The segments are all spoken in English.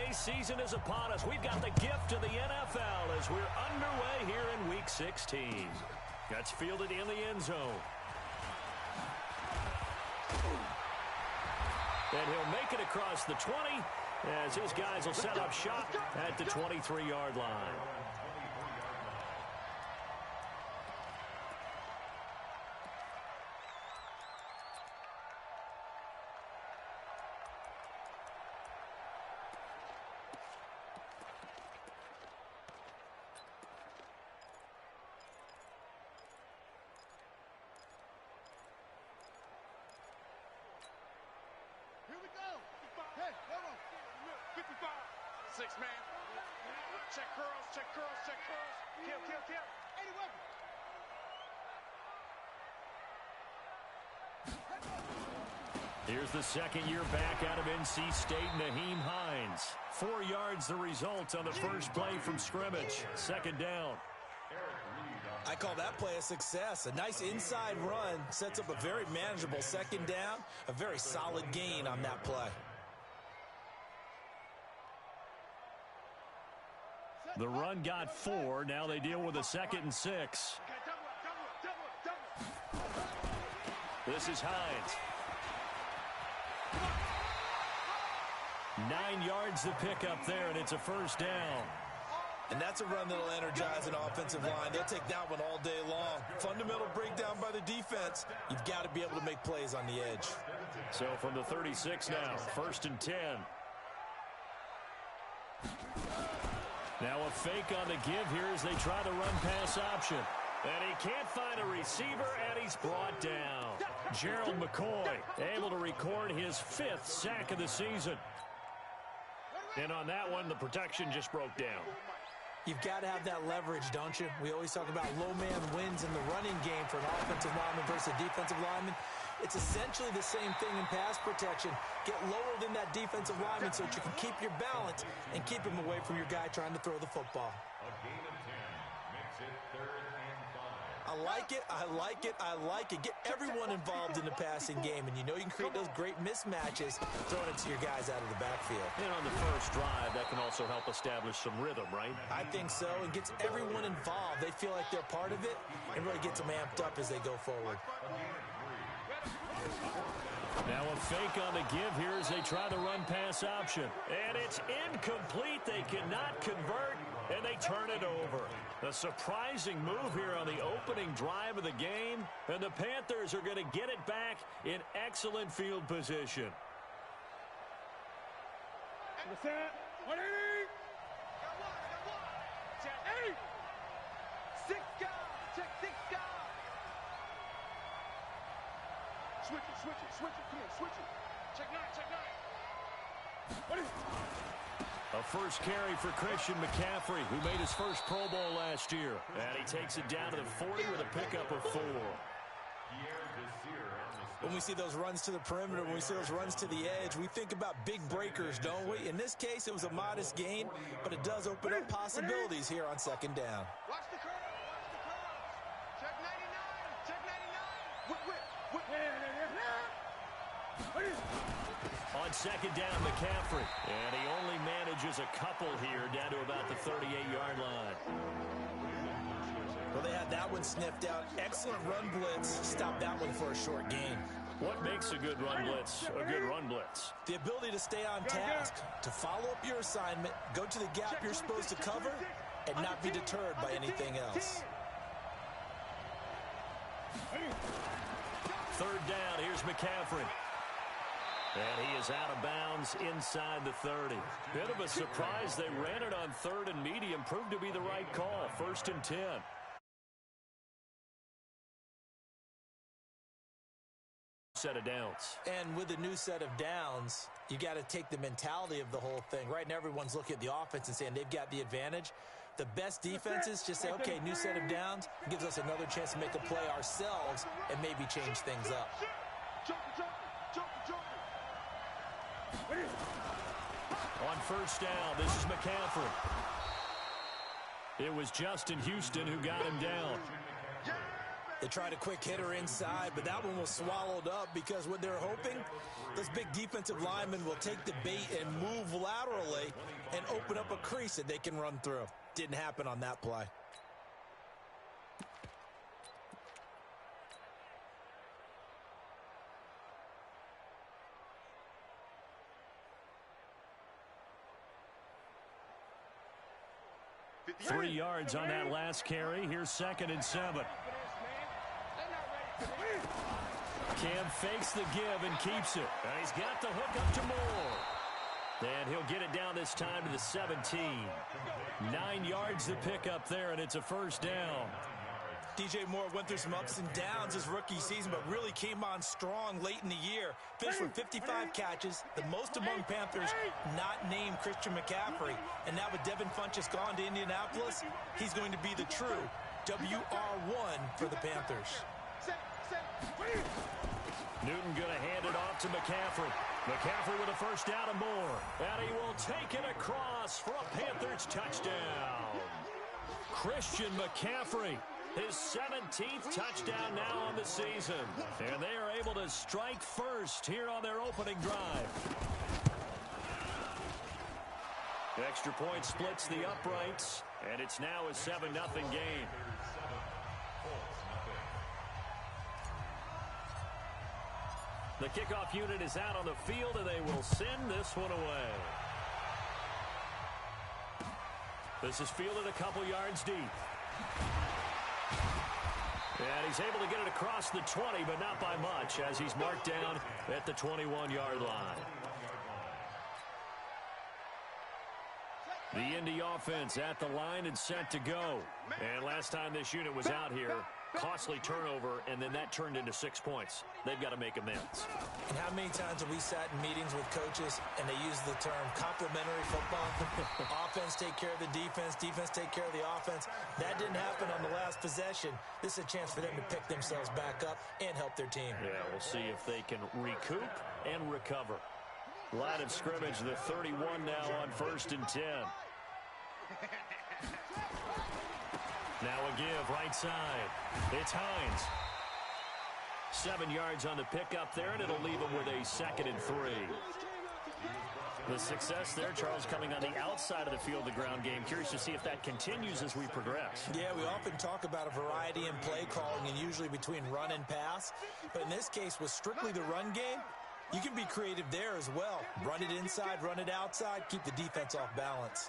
holiday season is upon us. We've got the gift of the NFL as we're underway here in Week 16. That's fielded in the end zone. And he'll make it across the 20 as his guys will set up shop at the 23-yard line. Here we go. Hey, hold on. 55. 6 man. Check curls, check curls, check curls. Kill, kill, kill. 80 weapons. Here's the second year back out of NC State, Naheem Hines. 4 yards the result on the first play from scrimmage. Second down. I call that play a success. A nice inside run sets up a very manageable second down. A very solid gain on that play. The run got 4. Now they deal with a 2nd and 6. This is Hines. 9 yards to pick up there, and it's a first down. And that's a run that'll energize an offensive line. They'll take that one all day long. Fundamental breakdown by the defense. You've got to be able to make plays on the edge. So from the 36 now, 1st and 10. Now a fake on the give here as they try the run-pass option. And he can't find a receiver, and he's brought down. Gerald McCoy able to record his 5th sack of the season. And on that one, the protection just broke down. You've got to have that leverage, don't you? We always talk about low man wins in the running game for an offensive lineman versus a defensive lineman. It's essentially the same thing in pass protection. Get lower than that defensive lineman so that you can keep your balance and keep him away from your guy trying to throw the football. A gain of 10 makes it 3rd and 5. I like it, I like it, I like it. Get everyone involved in the passing game, and you know you can create those great mismatches throwing it to your guys out of the backfield. And on the first drive, that can also help establish some rhythm, right? I think so, and gets everyone involved. They feel like they're part of it, and really gets them amped up as they go forward. Now a fake on the give here as they try the run-pass option. And it's incomplete. They cannot convert, and they turn it over. A surprising move here on the opening drive of the game, and the Panthers are going to get it back in excellent field position. Check 8. 6 guys. Check 6 guys. Switch it, switch it, switch it. Come on, switch it. Check 9, check 9. What is it? A first carry for Christian McCaffrey, who made his first Pro Bowl last year. And he takes it down to the 40 with a pickup of 4. When we see those runs to the perimeter, when we see those runs to the edge, we think about big breakers, don't we? In this case, it was a modest gain, but it does open up possibilities here on second down. Watch the curve, watch the curve. Check 99, check 99. Whip. On second down, McCaffrey. And he only manages a couple here down to about the 38-yard line. Well, they had that one sniffed out. Excellent run blitz. Stopped that one for a short gain. What makes a good run blitz a good run blitz? The ability to stay on task, to follow up your assignment, go to the gap you're supposed to cover, and not be deterred by anything else. 3rd down, here's McCaffrey. And he is out of bounds inside the 30. Bit of a surprise. They ran it on 3rd and medium. Proved to be the right call. 1st and 10. Set of downs. And with a new set of downs, you got to take the mentality of the whole thing. Right now, everyone's looking at the offense and saying they've got the advantage. The best defenses just say, okay, new set of downs. It gives us another chance to make a play ourselves and maybe change things up. On 1st down, this is McCaffrey. It was Justin Houston who got him down. They tried a quick hitter inside, but that one was swallowed up because what they're hoping, those big defensive linemen will take the bait and move laterally and open up a crease that they can run through. Didn't happen on that play. Three yards on that last carry. Here's 2nd and 7. Cam fakes the give and keeps it. And he's got the hook up to Moore. And he'll get it down this time to the 17. 9 yards to pick up there, and it's a first down. DJ Moore went through some ups and downs his rookie season, but really came on strong late in the year. Finished with 55 catches, the most among Panthers not named Christian McCaffrey. And now with Devin Funchess gone to Indianapolis, he's going to be the true WR1 for the Panthers. Newton going to hand it off to McCaffrey. McCaffrey with a first down and more. And he will take it across for a Panthers touchdown. Christian McCaffrey. His 17th touchdown now on the season. And they are able to strike first here on their opening drive. Extra point splits the uprights, and it's now a 7-0 game. The kickoff unit is out on the field, and they will send this one away. This is fielded a couple yards deep. And he's able to get it across the 20, but not by much, as he's marked down at the 21-yard line. The Indy offense at the line and set to go. And last time this unit was out here, costly turnover, and then that turned into 6 points. They've got to make amends. And how many times have we sat in meetings with coaches and they use the term complementary football? Offense take care of the defense, defense take care of the offense. That didn't happen on the last possession. This is a chance for them to pick themselves back up and help their team. Yeah, we'll see if they can recoup and recover. Line of scrimmage, the 31 now on 1st and 10. Now a give, right side. It's Hines. 7 yards on the pickup there, and it'll leave him with a 2nd and 3. The success there, Charles, coming on the outside of the field, the ground game. Curious to see if that continues as we progress. Yeah, we often talk about a variety in play calling, and usually between run and pass. But in this case, with strictly the run game, you can be creative there as well. Run it inside, run it outside, keep the defense off balance.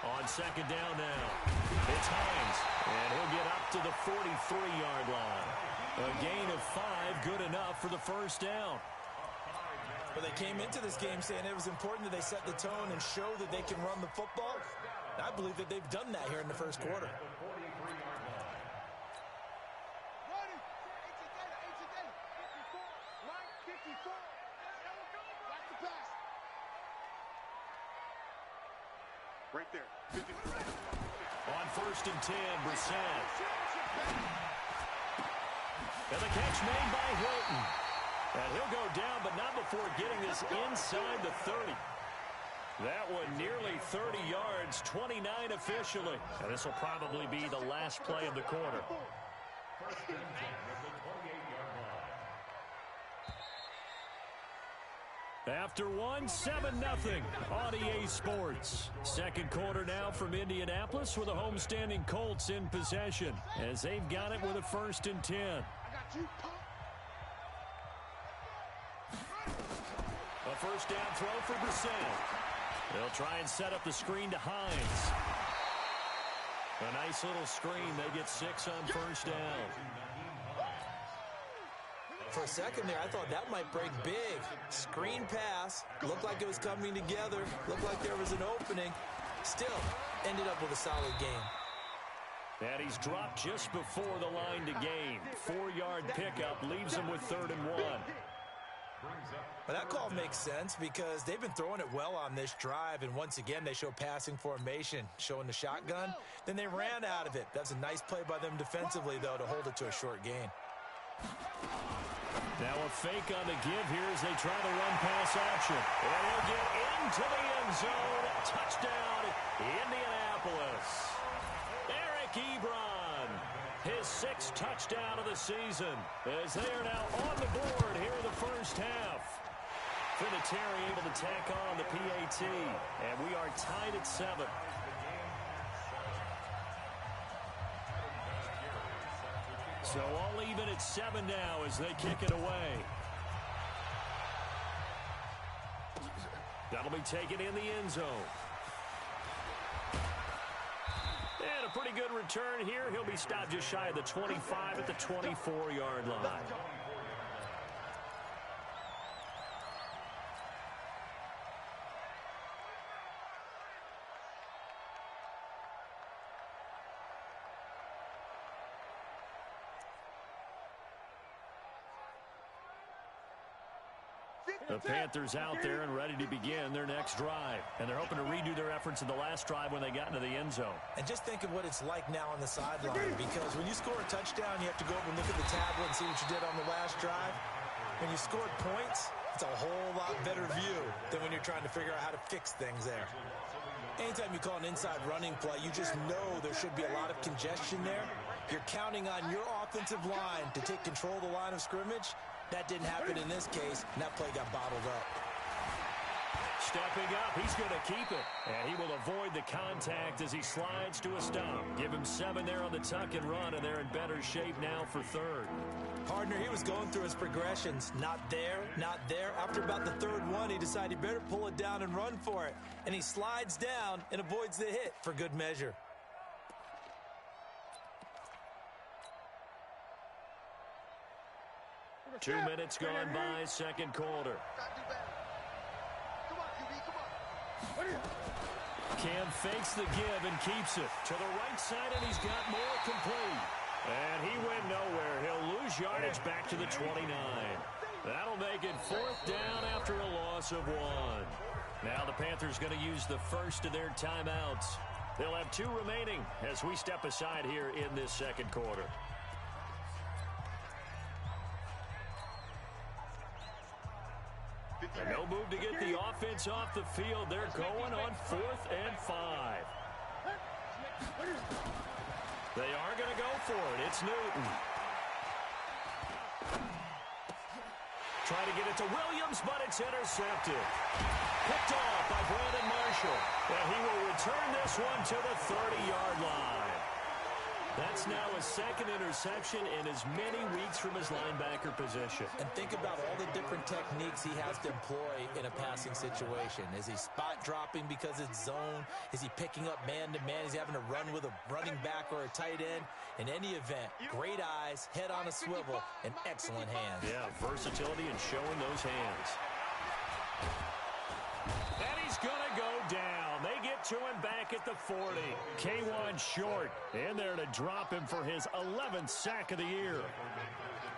On 2nd down now, it's Hines, and he'll get up to the 43-yard line. A gain of 5, good enough for the first down. Well, they came into this game saying it was important that they set the tone and show that they can run the football. And I believe that they've done that here in the first quarter. Right there. 53. On 1st and 10, Brissett. And the catch made by Hilton. And he'll go down, but not before getting this inside the 30. That one nearly 30 yards, 29 officially. And this will probably be the last play of the quarter. After one, 7-0 on EA Sports. Second quarter now from Indianapolis with the homestanding Colts in possession as they've got it with a 1st and 10. A first down throw for Brissett. They'll try and set up the screen to Hines. A nice little screen. They get 6 on 1st down. For a second there, I thought that might break big. Screen pass. Looked like it was coming together. Looked like there was an opening. Still, ended up with a solid game. And he's dropped just before the line to gain. 4-yard pickup leaves him with 3rd and 1. Well, that call makes sense because they've been throwing it well on this drive, and once again they show passing formation, showing the shotgun. Then they ran out of it. That's a nice play by them defensively, though, to hold it to a short gain. Now a fake on the give here as they try to run pass option. And he'll get into the end zone. Touchdown, Indianapolis. Eric Ebron, his 6th touchdown of the season, as they are now on the board here in the first half. Vinatieri able to tack on the PAT. And we are tied at 7. So all even at 7 now as they kick it away. That'll be taken in the end zone. And a pretty good return here. He'll be stopped just shy of the 25 at the 24-yard line. The Panthers out there and ready to begin their next drive. And they're hoping to redo their efforts in the last drive when they got into the end zone. And just think of what it's like now on the sideline, because when you score a touchdown, you have to go over and look at the tablet and see what you did on the last drive. When you scored points, it's a whole lot better view than when you're trying to figure out how to fix things there. Anytime you call an inside running play, you just know there should be a lot of congestion there. You're counting on your offensive line to take control of the line of scrimmage. That didn't happen in this case, and that play got bottled up. Stepping up, he's going to keep it. And he will avoid the contact as he slides to a stop. Give him 7 there on the tuck and run, and they're in better shape now for third. Partner, he was going through his progressions. Not there, not there. After about the third one, he decided he better pull it down and run for it. And he slides down and avoids the hit for good measure. Two minutes gone by, second quarter. Cam fakes the give and keeps it to the right side, and he's got more complete. And he went nowhere. He'll lose yardage back to the 29. That'll make it 4th down after a loss of 1. Now the Panthers going to use the first of their timeouts. They'll have 2 remaining as we step aside here in this second quarter. And no move to get the offense off the field. They're going on 4th and 5. They are going to go for it. It's Newton. Try to get it to Williams, but it's intercepted. Picked off by Brandon Marshall. And he will return this one to the 30-yard line. That's now a second interception in as many weeks from his linebacker position. And think about all the different techniques he has to employ in a passing situation. Is he spot dropping because it's zone? Is he picking up man-to-man? Is he having to run with a running back or a tight end? In any event, great eyes, head on a swivel, and excellent hands. Yeah, versatility and showing those hands. And he's going to go down. They get to him back at the 40. K1 short in there to drop him for his 11th sack of the year.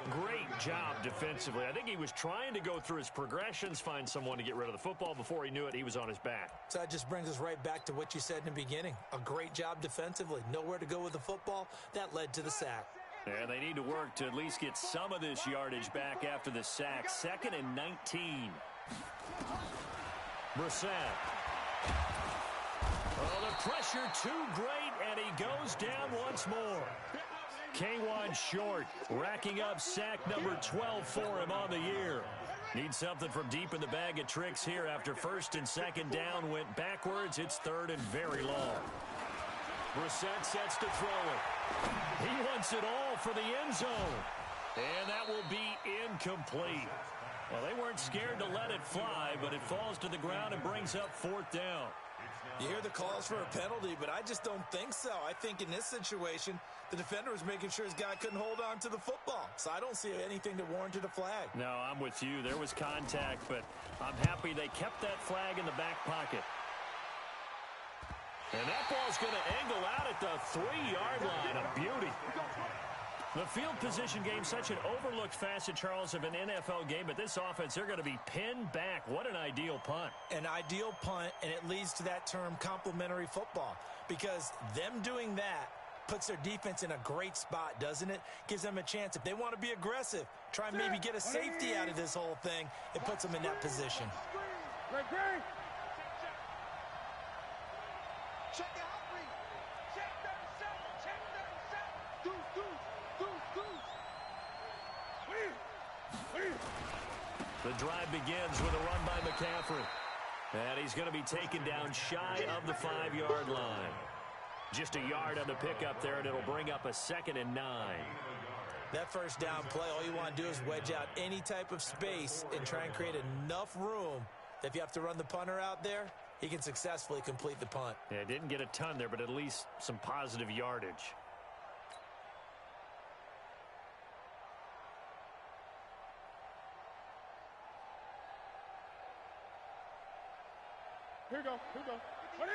Great job defensively. I think he was trying to go through his progressions, find someone to get rid of the football. Before he knew it, he was on his back. So that just brings us right back to what you said in the beginning. A great job defensively. Nowhere to go with the football. That led to the sack. And they need to work to at least get some of this yardage back after the sack. 2nd and 19. Brissett. Oh, the pressure too great, and he goes down once more. K1 short, racking up sack number 12 for him on the year. Needs something from deep in the bag of tricks here after 1st and 2nd down went backwards. It's 3rd and very long. Brissett sets to throw it. He wants it all for the end zone. And that will be incomplete. Well, they weren't scared to let it fly, but it falls to the ground and brings up 4th down. You hear the calls for a penalty, but I just don't think so. I think in this situation, the defender was making sure his guy couldn't hold on to the football. So I don't see anything that warranted a flag. No, I'm with you. There was contact, but I'm happy they kept that flag in the back pocket. And that ball's going to angle out at the 3-yard line. A beauty. The field position game, such an overlooked facet, Charles, of an NFL game. But this offense, they're going to be pinned back. What an ideal punt. An ideal punt, and it leads to that term complementary football. Because them doing that puts their defense in a great spot, doesn't it? Gives them a chance. If they want to be aggressive, try and maybe get a safety out of this whole thing, it puts them in that position. Check out. Check 37. Check 37. Deuce. The drive begins with a run by McCaffrey. And he's going to be taken down shy of the 5-yard line. Just a yard on the pickup there, and it'll bring up a 2nd and 9. That first down play, all you want to do is wedge out any type of space and try and create enough room that if you have to run the punter out there, he can successfully complete the punt. Yeah, didn't get a ton there, but at least some positive yardage. Here we go. Here we go. Ready?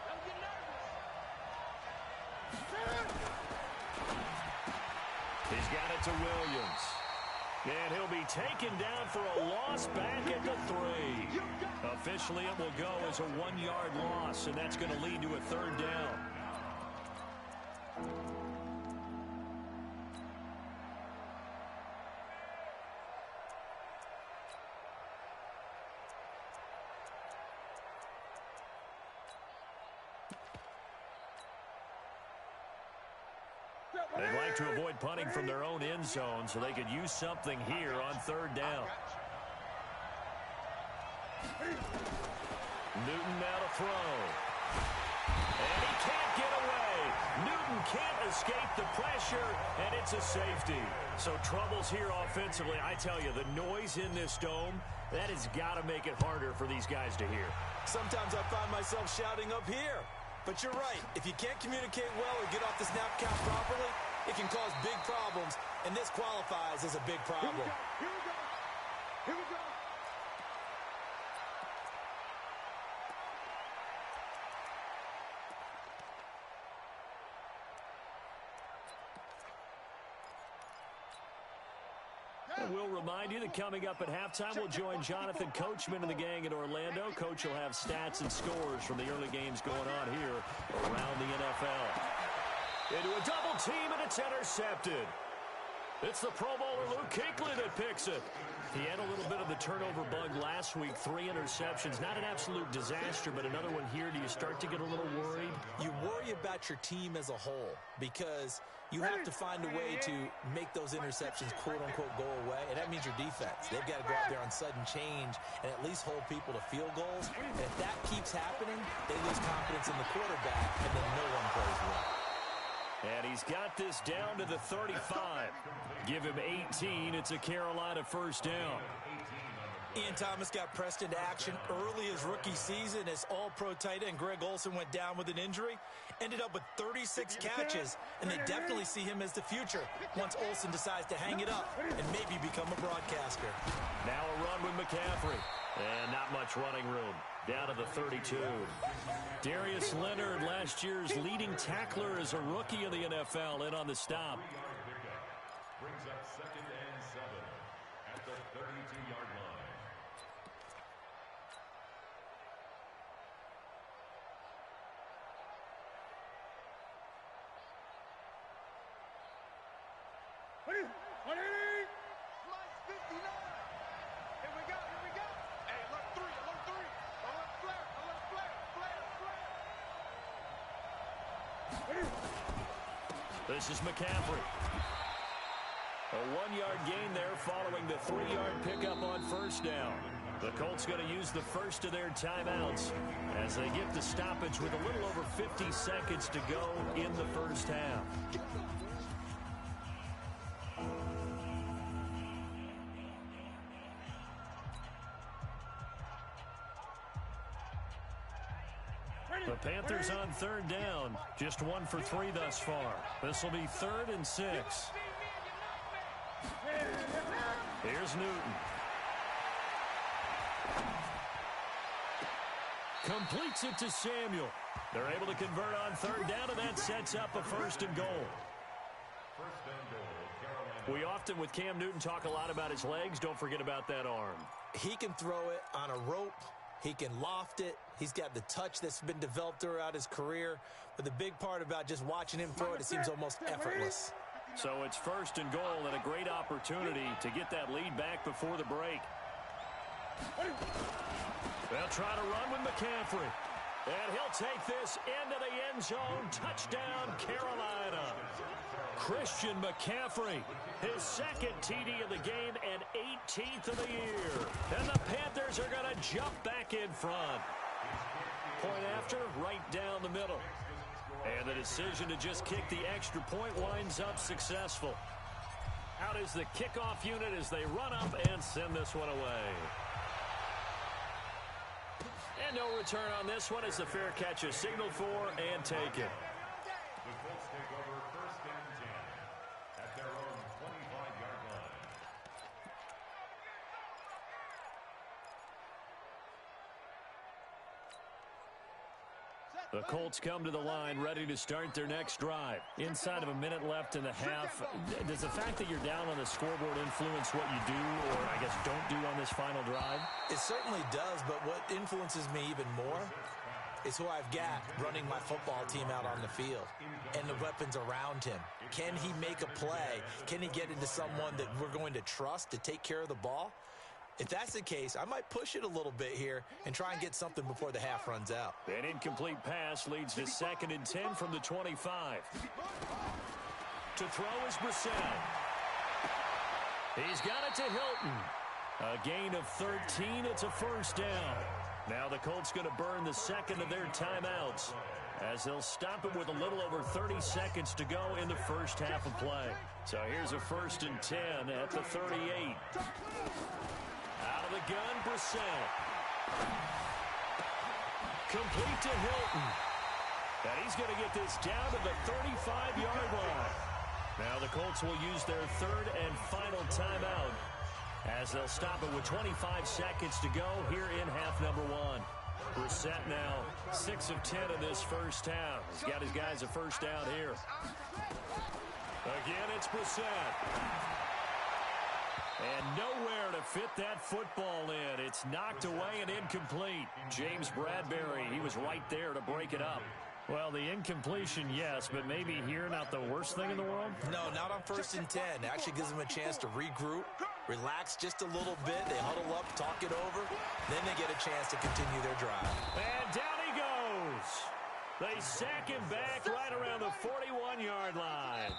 Don't get nervous. He's got it to Williams. And he'll be taken down for a loss back at the 3. Officially, it will go as a 1-yard loss, and that's going to lead to a 3rd down. They'd like to avoid punting from their own end zone so they could use something here on 3rd down. Newton now to throw. And he can't get away. Newton can't escape the pressure, and it's a safety. So troubles here offensively. I tell you, the noise in this dome, that has got to make it harder for these guys to hear. Sometimes I find myself shouting up here. But you're right. If you can't communicate well or get off the snap count properly, it can cause big problems, and this qualifies as a big problem. Here we go. Here we go. And we'll remind you that coming up at halftime, we'll join Jonathan Coachman and the gang in Orlando. Coach will have stats and scores from the early games going on here around the NFL. Into a double team, and it's intercepted. It's the Pro Bowler Luke Kuechly that picks it. He had a little bit of the turnover bug last week, 3 interceptions. Not an absolute disaster, but another one here. Do you start to get a little worried? You worry about your team as a whole because you have to find a way to make those interceptions, quote-unquote, go away, and that means your defense. They've got to go out there on sudden change and at least hold people to field goals. And if that keeps happening, they lose confidence in the quarterback, and then no one plays well. And he's got this down to the 35. Give him 18. It's a Carolina 1st down. Ian Thomas got pressed into action early his rookie season as all-pro tight end Greg Olsen went down with an injury. Ended up with 36 catches, and they definitely see him as the future once Olsen decides to hang it up and maybe become a broadcaster. Now a run with McCaffrey. And not much running room. Down to the 32. Darius Leonard, last year's leading tackler as a rookie in the NFL, in on the stop. Brings up 2nd and 7 at the 32-yard line. Ready? Ready? Slice 59. Here we go. Here we go. Hey, alert 3. Alert 3. Alert flare. Alert flare. Flare. Flare. Ready? This is McCaffrey. A 1-yard gain there following the 3-yard pickup on 1st down. The Colts going to use the first of their timeouts as they get the stoppage with a little over 50 seconds to go in the 1st half. The Panthers on 3rd down. Just 1 for 3 thus far. This will be 3rd and 6. Here's Newton. Completes it to Samuel. They're able to convert on 3rd down, and that sets up a 1st and goal. 1st and goal, Carolina. We often, with Cam Newton, talk a lot about his legs. Don't forget about that arm. He can throw it on a rope. He can loft it. He's got the touch that's been developed throughout his career. But the big part about just watching him throw it, it seems almost effortless. So it's 1st and goal and a great opportunity to get that lead back before the break. They'll try to run with McCaffrey. And he'll take this into the end zone. Touchdown, Carolina. Christian McCaffrey, his 2nd TD of the game and 8 13th of the year. And the Panthers are going to jump back in front. Point after, right down the middle. And the decision to just kick the extra point winds up successful. Out is the kickoff unit as they run up and send this one away. And no return on this one as the fair catch is signaled for and taken. The Colts take over 1st and 10 at their own 25-yard line. The Colts come to the line ready to start their next drive. Inside of a minute left in the half, does the fact that you're down on the scoreboard influence what you do or, I guess, don't do on this final drive? It certainly does, but what influences me even more is who I've got running my football team out on the field and the weapons around him. Can he make a play? Can he get into someone that we're going to trust to take care of the ball? If that's the case, I might push it a little bit here and try and get something before the half runs out. An incomplete pass leads to 2nd and 10 from the 25. To throw is Brissett. He's got it to Hilton. A gain of 13. It's a 1st down. Now the Colts going to burn the 2nd of their timeouts as they'll stop it with a little over 30 seconds to go in the first half of play. So here's a 1st and 10 at the 38. Out of the gun, Brissett. Complete to Hilton. And he's going to get this down to the 35-yard line. Now the Colts will use their 3rd and final timeout as they'll stop it with 25 seconds to go here in half number 1. Brissett now 6 of 10 in this first half. He's got his guys a 1st down here. Again, it's Brissett. And nowhere to fit that football in. It's knocked away and incomplete. James Bradbury, he was right there to break it up. Well, the incompletion, yes, but maybe here not the worst thing in the world? No, not on 1st and 10. It actually gives them a chance to regroup, relax just a little bit. They huddle up, talk it over. Then they get a chance to continue their drive. And down he goes. They sack him back right around the 41-yard line.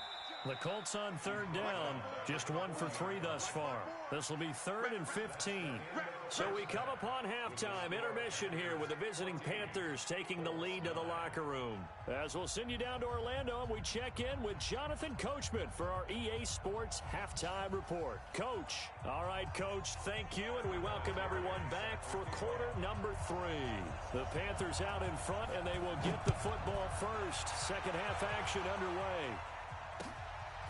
The Colts on 3rd down, just 1 for 3 thus far. This will be 3rd and 15. So we come upon halftime, intermission here with the visiting Panthers taking the lead to the locker room. As we'll send you down to Orlando and we check in with Jonathan Coachman for our EA Sports Halftime Report. Coach. All right, Coach, thank you, and we welcome everyone back for quarter number 3. The Panthers out in front, and they will get the football first. Second half action underway.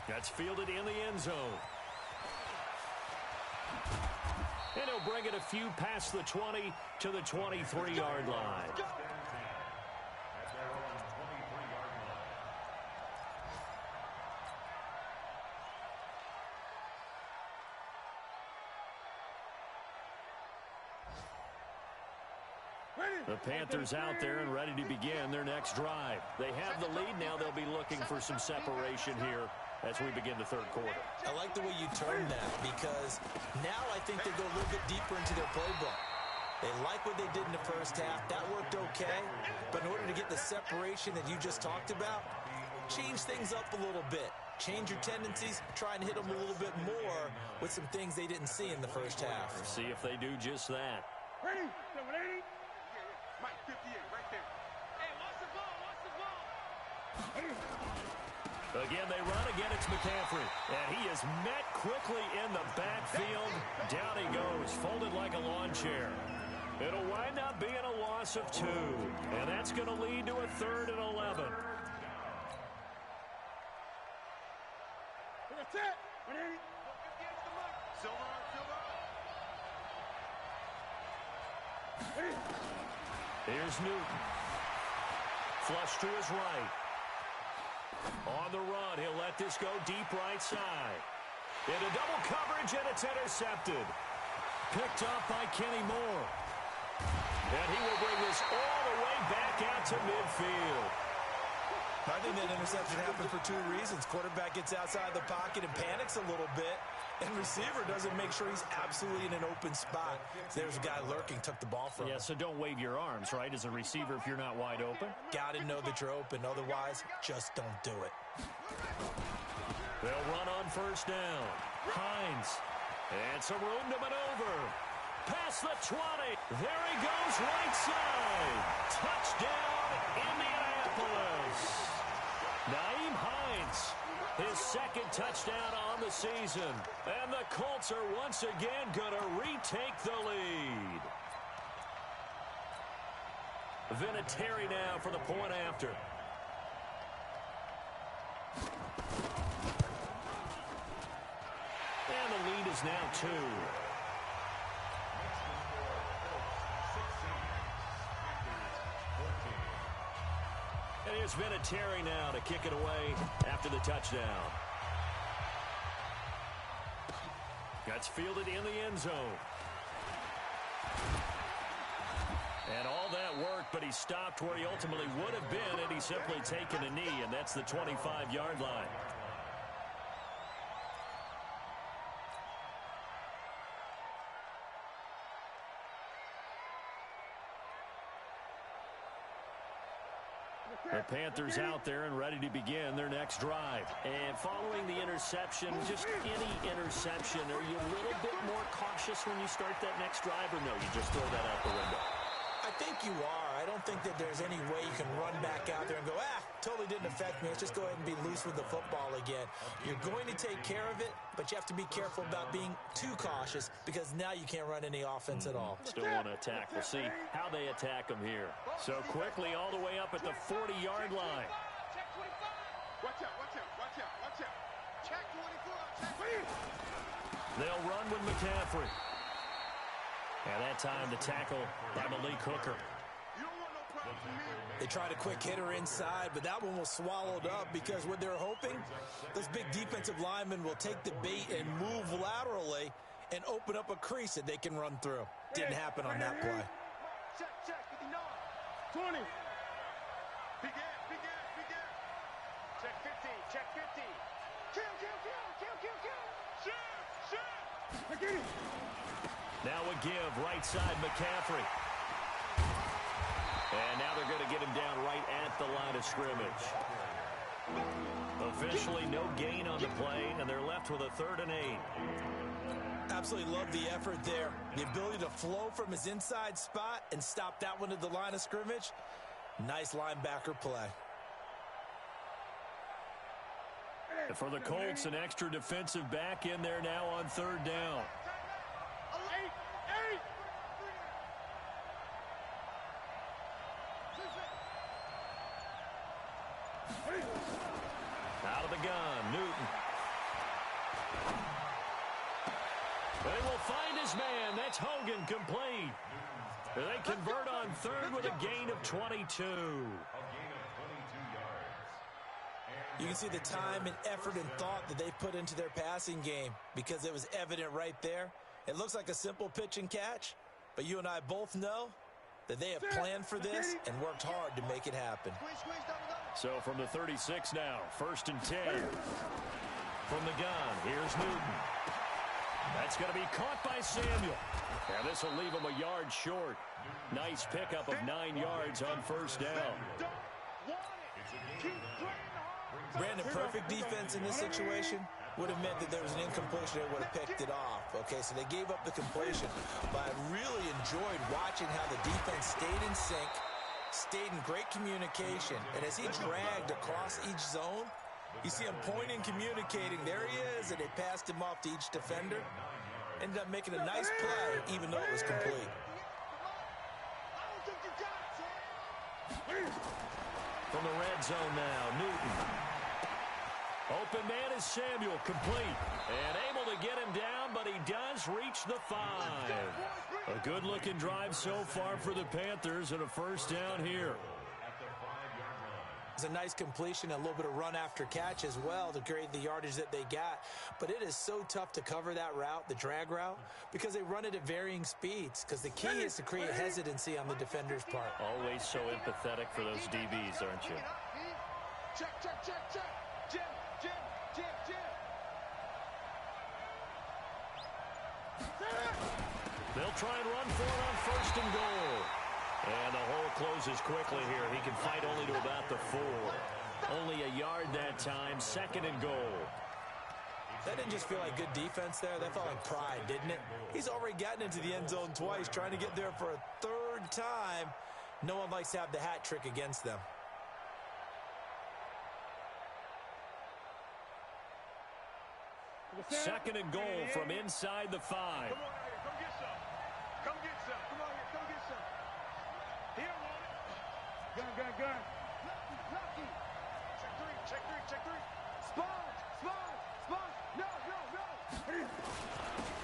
That's fielded in the end zone. And he'll bring it a few past the 20 to the 23-yard line. The Panthers out there and ready to begin their next drive. They have the lead. Now they'll be looking for some separation here as we begin the 3rd quarter. I like the way you turned that because now I think they go a little bit deeper into their playbook. They like what they did in the first half. That worked okay. But in order to get the separation that you just talked about, change things up a little bit. Change your tendencies, try and hit them a little bit more with some things they didn't see in the first half. See if they do just that. Ready? 780. Mike 58 right there. Hey, watch the ball, watch the ball. Again, they run. Again, it's McCaffrey. And he is met quickly in the backfield. Down he goes, folded like a lawn chair. It'll wind up being a loss of 2. And that's going to lead to a 3rd and 11. That's it. 180. Silver, silver. Here's Newton. Flush to his right. On the run, he'll let this go deep right side. Into double coverage, and it's intercepted. Picked off by Kenny Moore. And he will bring this all the way back out to midfield. I think that interception happened for 2 reasons. Quarterback gets outside the pocket and panics a little bit, and receiver doesn't make sure he's absolutely in an open spot. So there's a guy lurking, took the ball from him. Yeah, so don't wave your arms, right, as a receiver if you're not wide open. Got to know that you're open. Otherwise, just don't do it. They'll run on 1st down. Hines And some room to maneuver. Past the 20. There he goes, right side. Touchdown, Indianapolis. Nyheim Hines, his second touchdown on the season. And the Colts are once again going to retake the lead. Vinatieri now for the point after. And the lead is now 2. And here's Vinatieri now to kick it away after the touchdown. That's fielded in the end zone. And all that worked, but he stopped where he ultimately would have been had he simply taken a knee, and that's the 25-yard line. The Panthers out there and ready to begin their next drive. And following the interception, just any interception, are you a little bit more cautious when you start that next drive, or no, you just throw that out the window? I think you are. I don't think that there's any way you can run back out there and go, totally didn't affect me. Let's just go ahead and be loose with the football again. You're going to take care of it, but you have to be careful about being too cautious because now you can't run any offense at all. Still want to attack. We'll see how they attack them here. So quickly all the way up at the 40-yard line. Check 25. Watch out, watch out, watch out, watch out. Check 24, check 20. They'll run with McCaffrey. And that time the tackle by Malik Hooker. You don't want no problem from me. They tried a quick hitter inside, but that one was swallowed up because what they're hoping, those big defensive linemen will take the bait and move laterally and open up a crease that they can run through. Didn't happen on that play. Check, 59. 20. Big ass, big ass, big ass. Check 50, check 50. Kill, kill, kill, kill, kill, kill. Shit, shit. Now a give, right side McCaffrey. And now they're going to get him down right at the line of scrimmage. Officially no gain on the play, and they're left with a 3rd and 8. Absolutely love the effort there. The ability to flow from his inside spot and stop that one at the line of scrimmage. Nice linebacker play. And for the Colts, an extra defensive back in there now on 3rd down. Out of the gun, Newton. They will find his man. That's Hogan, complete. They convert on 3rd with a gain of 22. You can see the time and effort and thought that they put into their passing game because it was evident right there. It looks like a simple pitch and catch, but you and I both know that they have planned for this and worked hard to make it happen. So from the 36 now, 1st and 10. From the gun, here's Newton. That's going to be caught by Samuel. And this will leave him a yard short. Nice pickup of 9 yards on 1st down. Brandon, perfect defense in this situation would have meant that there was an incompletion that would have picked it off. Okay, so they gave up the completion. But I really enjoyed watching how the defense stayed in sync, stayed in great communication. And as he dragged across each zone, you see him pointing, communicating. There he is, and they passed him off to each defender. Ended up making a nice play, even though it was complete. From the red zone now, Newton. Open man is Samuel, complete. And able to get him down, but he does reach the 5. A good-looking drive so far for the Panthers and a 1st down here. It's a nice completion, a little bit of run after catch as well to create the yardage that they got. But it is so tough to cover that route, the drag route, because they run it at varying speeds. Because the key is to create hesitancy on the defender's part. Always so empathetic for those DBs, aren't you? Check, check, check, check. Jim, Jim, Jim, Jim. They'll try and run for it on 1st and goal. And the hole closes quickly here. He can fight only to about the 4. Only a yard that time, 2nd and goal. That didn't just feel like good defense there. That felt like pride, didn't it? He's already gotten into the end zone twice, trying to get there for a third time. No one likes to have the hat trick against them. Second and goal from inside the 5. Come on out here. Come get some. Come get some. Come on here. Come get some. He don't want it. Gun. Lucky. Check three. Sponge. No.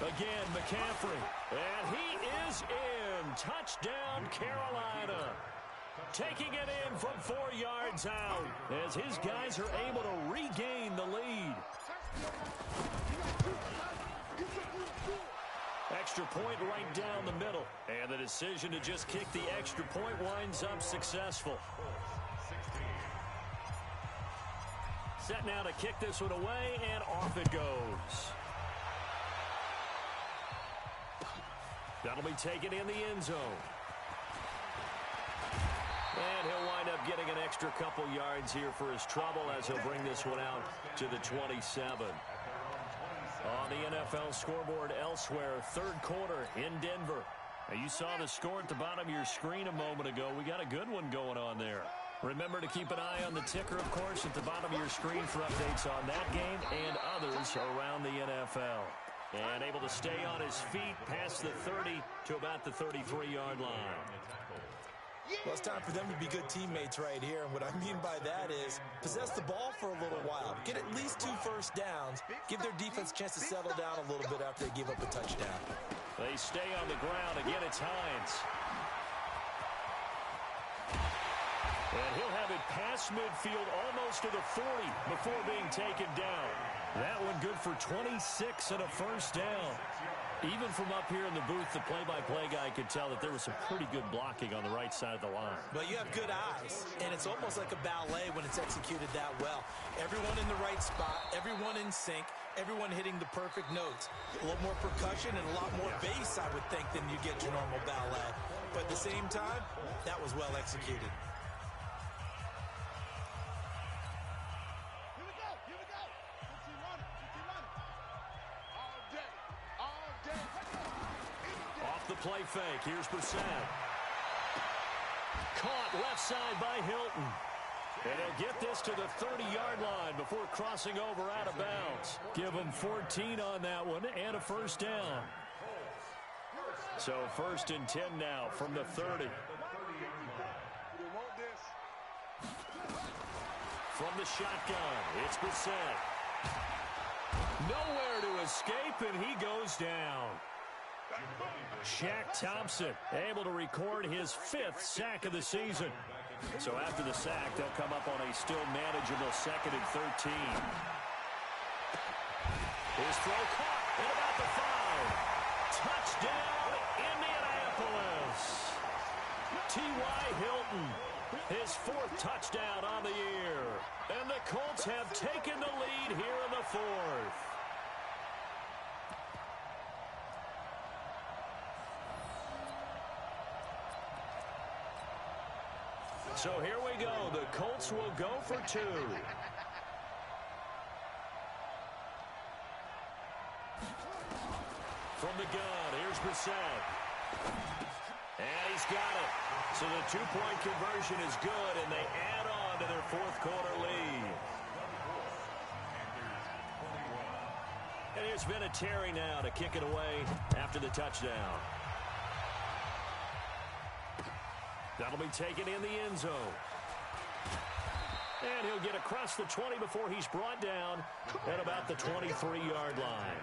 Again, McCaffrey. And he is in. Touchdown, Carolina. Taking it in from 4 yards out as his guys are able to regain the lead. Extra point right down the middle. And the decision to just kick the extra point winds up successful. Set now to kick this one away, and off it goes. That'll be taken in the end zone. And he'll wind up getting an extra couple yards here for his trouble as he'll bring this one out to the 27. On the NFL scoreboard elsewhere, third quarter in Denver. Now, you saw the score at the bottom of your screen a moment ago. We got a good one going on there. Remember to keep an eye on the ticker, of course, at the bottom of your screen for updates on that game and others around the NFL. And able to stay on his feet past the 30 to about the 33-yard line. Well, it's time for them to be good teammates right here. And what I mean by that is possess the ball for a little while. Get at least 2 first downs. Give their defense a chance to settle down a little bit after they give up a touchdown. They stay on the ground. Again, it's Hines. And he'll have it past midfield almost to the 40 before being taken down. That one good for 26 and a first down. Even from up here in the booth, the play-by-play guy could tell that there was some pretty good blocking on the right side of the line. But you have good eyes, and it's almost like a ballet when it's executed that well. Everyone in the right spot, everyone in sync, everyone hitting the perfect notes. A little more percussion and a lot more bass, I would think, than you get your normal ballet. But at the same time, that was well executed. Play fake. Here's Brissett. Caught left side by Hilton. And he'll get this to the 30-yard line before crossing over out of bounds. Give him 14 on that one and a first down. So 1st and 10 now from the 30. From the shotgun, it's Brissett. Nowhere to escape, and he goes down. Shaq Thompson able to record his 5th sack of the season. So after the sack, they'll come up on a still manageable 2nd and 13. His throw caught at about the 5. Touchdown, Indianapolis. T.Y. Hilton, his 4th touchdown on the year. And the Colts have taken the lead here in the 4th. So here we go. The Colts will go for 2. From the gun, here's Brissett. And he's got it. So the 2-point conversion is good, and they add on to their 4th quarter lead. And here's Vinatieri now to kick it away after the touchdown. That'll be taken in the end zone. And he'll get across the 20 before he's brought down at about the 23-yard line.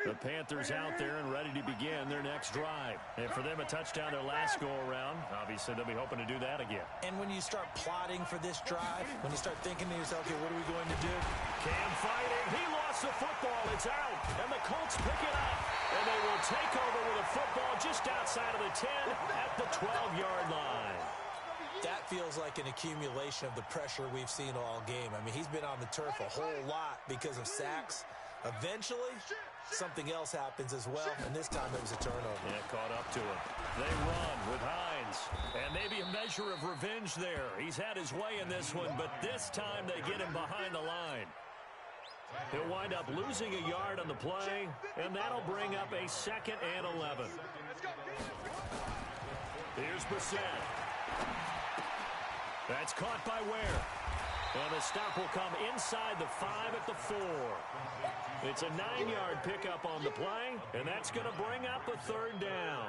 The Panthers out there and ready to begin their next drive. And for them, a touchdown their last go-around. Obviously, they'll be hoping to do that again. And when you start plotting for this drive, when you start thinking to yourself, okay, what are we going to do? Cam fighting. He lost the football. It's out. And the Colts pick it up. And they will take over with a football just outside of the 10 at the 12-yard line. That feels like an accumulation of the pressure we've seen all game. I mean, he's been on the turf a whole lot because of sacks. Eventually, something else happens as well, and this time it was a turnover. Yeah, caught up to him. They run with Hines, and maybe a measure of revenge there. He's had his way in this one, but this time they get him behind the line. He'll wind up losing a yard on the play, and that'll bring up a 2nd and 11. Here's Brissett. That's caught by Ware. And the stop will come inside the 5 at the 4. It's a 9-yard pickup on the play, and that's going to bring up a 3rd down.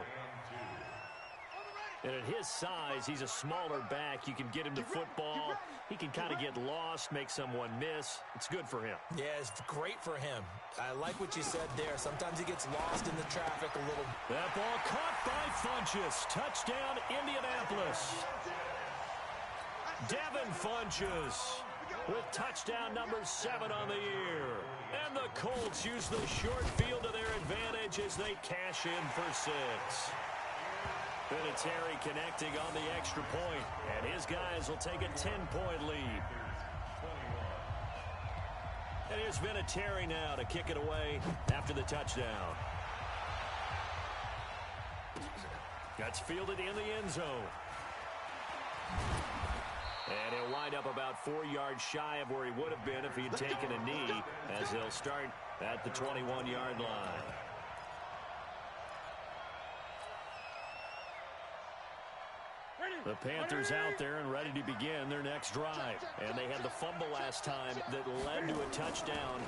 And at his size, he's a smaller back. You can get him the football. He can kind of get lost, make someone miss. It's good for him. Yeah, it's great for him. I like what you said there. Sometimes he gets lost in the traffic a little. That ball caught by Funchess. Touchdown, Indianapolis. Devin Funchess with touchdown number 7 on the year. And the Colts use the short field to their advantage as they cash in for 6. Vinatieri connecting on the extra point, and his guys will take a 10-point lead. And here's Vinatieri now to kick it away after the touchdown. That's fielded in the end zone. And he'll wind up about 4 yards shy of where he would have been if he had taken a knee, as they'll start at the 21-yard line. The Panthers out there and ready to begin their next drive. And they had the fumble last time that led to a touchdown.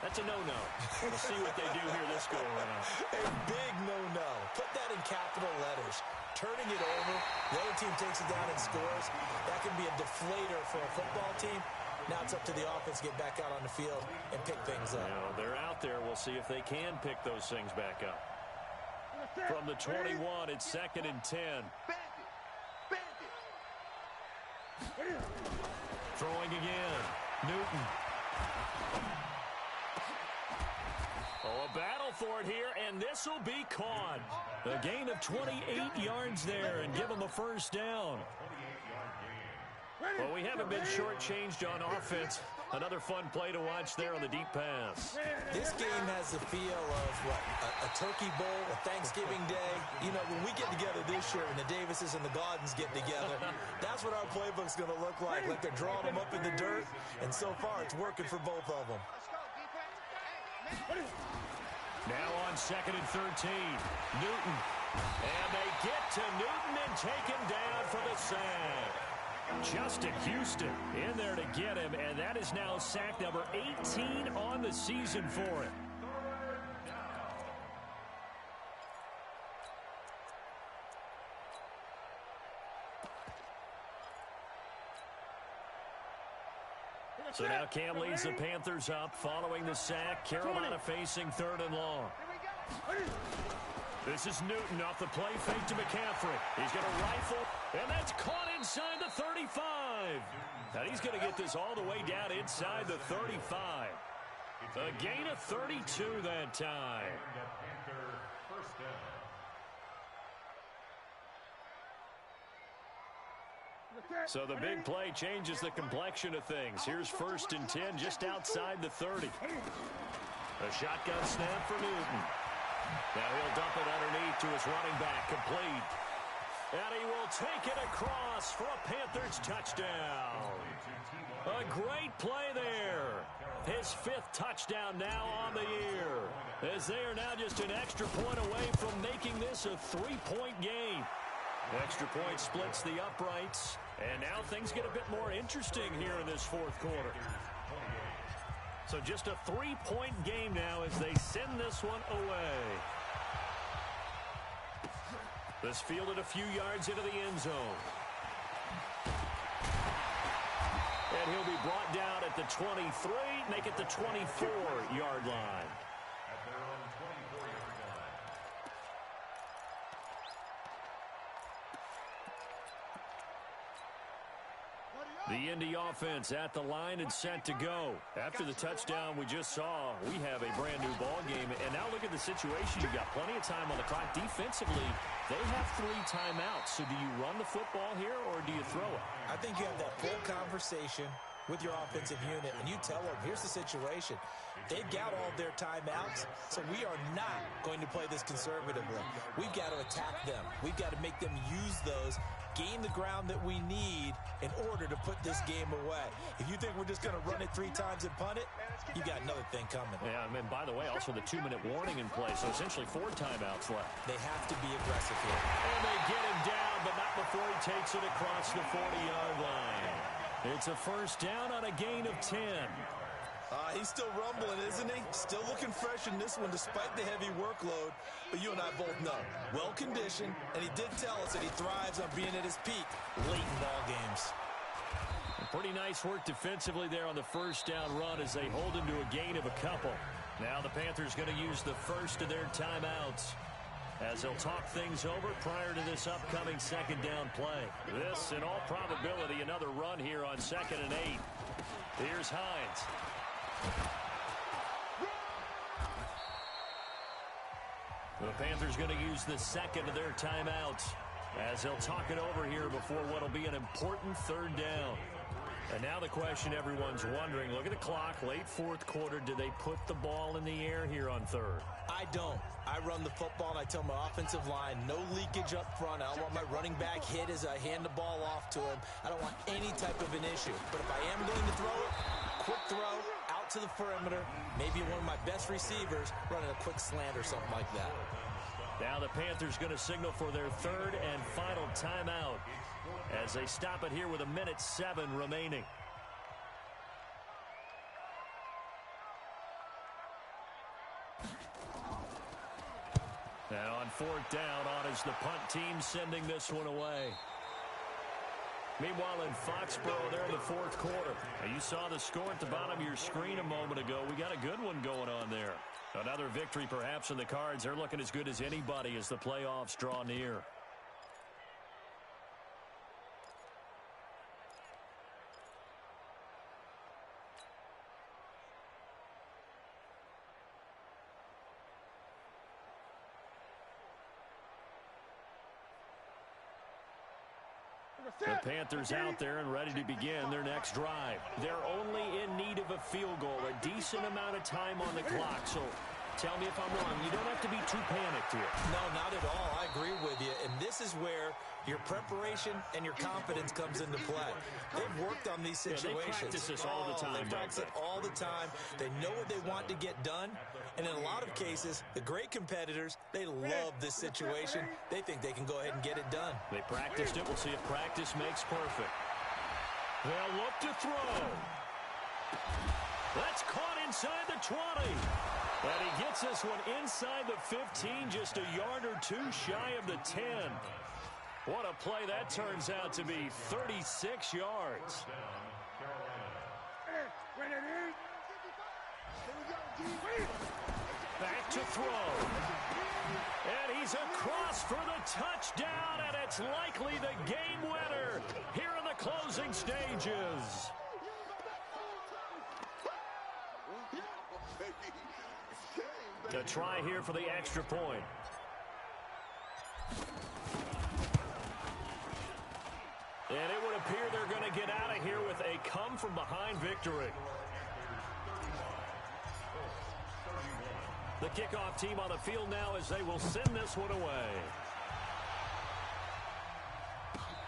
That's a no-no. We'll see what they do here this go-around. A big no-no. Put that in capital letters. Turning it over, the other team takes it down and scores. That can be a deflator for a football team. Now it's up to the offense to get back out on the field and pick things up. You know, they're out there. We'll see if they can pick those things back up. From the 21, it's 2nd and 10. Throwing again. Newton. Oh, a battle for it here, and this will be caught. A gain of 28 yards there and give them a 1st down. Well, we haven't been shortchanged on offense. Another fun play to watch there on the deep pass. This game has the feel of, what, a turkey bowl, a Thanksgiving day. You know, when we get together this year and the Davises and the Gaudens get together, that's what our playbook's going to look like. Like they're drawing them up in the dirt, and so far it's working for both of them. Now on 2nd and 13, Newton. And they get to Newton and take him down for the sack. Justin Houston in there to get him, and that is now sack number 18 on the season for him. So now Cam leads the Panthers up following the sack. Carolina facing 3rd and long. This is Newton off the play fake to McCaffrey. He's going to rifle, and that's caught inside the 35. And he's going to get this all the way down inside the 35. A gain of 32 that time. So the big play changes the complexion of things. Here's 1st and 10 just outside the 30. A shotgun snap for Newton. Now he'll dump it underneath to his running back, complete. And he will take it across for a Panthers touchdown. A great play there. His 5th touchdown now on the year, as they are now just an extra point away from making this a 3-point game. Extra point splits the uprights, and now things get a bit more interesting here in this 4th quarter. So just a 3-point game now as they send this one away. This fielded a few yards into the end zone. And he'll be brought down at the 23, make it the 24-yard line. The Indy offense at the line and set to go. After the touchdown we just saw, we have a brand new ball game. And now look at the situation. You've got plenty of time on the clock. Defensively, they have 3 timeouts. So do you run the football here or do you throw it? I think you have that full conversation. with your offensive unit and you tell them, here's the situation. They've got all of their timeouts, so we are not going to play this conservatively. We've got to attack them. We've got to make them use those, gain the ground that we need in order to put this game away. If you think we're just going to run it 3 times and punt it, you got another thing coming. Yeah, and by the way, also the 2-minute warning in play, so essentially 4 timeouts left. They have to be aggressive here. And they get him down, but not before he takes it across the 40-yard line. It's a first down on a gain of 10. He's still rumbling, isn't he? Still looking fresh in this one despite the heavy workload. But you and I both know, well-conditioned, and he did tell us that he thrives on being at his peak late in ball games. Pretty nice work defensively there on the first down run as they hold him to a gain of a couple. Now the Panthers going to use the first of their timeouts as they'll talk things over prior to this upcoming second down play. This, in all probability, another run here on 2nd and 8. Here's Hines. The Panthers going to use the second of their timeouts as they'll talk it over here before what will be an important third down. And now the question everyone's wondering, look at the clock, late 4th quarter, do they put the ball in the air here on 3rd? I don't. I run the football and I tell my offensive line, no leakage up front. I don't want my running back hit as I hand the ball off to him. I don't want any type of an issue. But if I am going to throw it, quick throw, out to the perimeter, maybe one of my best receivers running a quick slant or something like that. Now the Panthers going to signal for their 3rd and final timeout as they stop it here with 1:07 remaining. Now on 4th down, on is the punt team sending this one away. Meanwhile, in Foxborough, there in the 4th quarter. Now, you saw the score at the bottom of your screen a moment ago. We got a good one going on there. Another victory perhaps in the cards. They're looking as good as anybody as the playoffs draw near. The Panthers out there and ready to begin their next drive. They're only in need of a field goal, a decent amount of time on the clock. So tell me if I'm wrong. You don't have to be too panicked here. No, not at all. I agree with you. And this is where your preparation and your confidence comes into play. They've worked on these situations. They practice this all the time. They practice it all the time. They know what they want to get done. And in a lot of cases, the great competitors, they love this situation. They think they can go ahead and get it done. They practiced it. We'll see if practice makes perfect. They'll look to throw. That's caught inside the 20. And he gets this one inside the 15, just a yard or two shy of the 10. What a play that turns out to be, 36 yards. Back to throw. And he's across for the touchdown, and it's likely the game winner here in the closing stages. To try here for the extra point. And it would appear they're going to get out of here with a come-from-behind victory. The kickoff team on the field now as they will send this one away.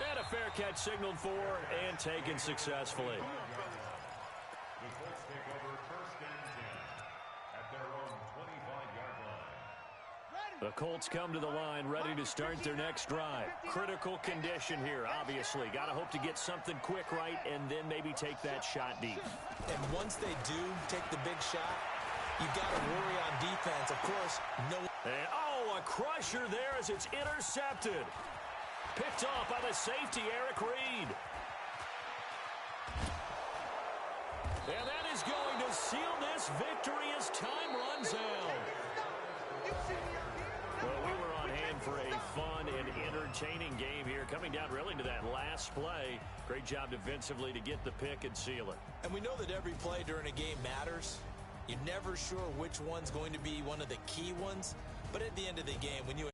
And a fair catch signaled for and taken successfully. The Colts take over 1st and 10 at their own 25-yard line. The Colts come to the line ready to start their next drive. Critical condition here, obviously. Got to hope to get something quick right and then maybe take that shot deep. And once they do take the big shot, you've got to worry on defense. Of course, no. And, a crusher there as it's intercepted. Picked off by the safety, Eric Reed. And that is going to seal this victory as time runs out. Well, we were on hand for a fun and entertaining game here, coming down really to that last play. Great job defensively to get the pick and seal it. And we know that every play during a game matters. You're never sure which one's going to be one of the key ones. But at the end of the game, when you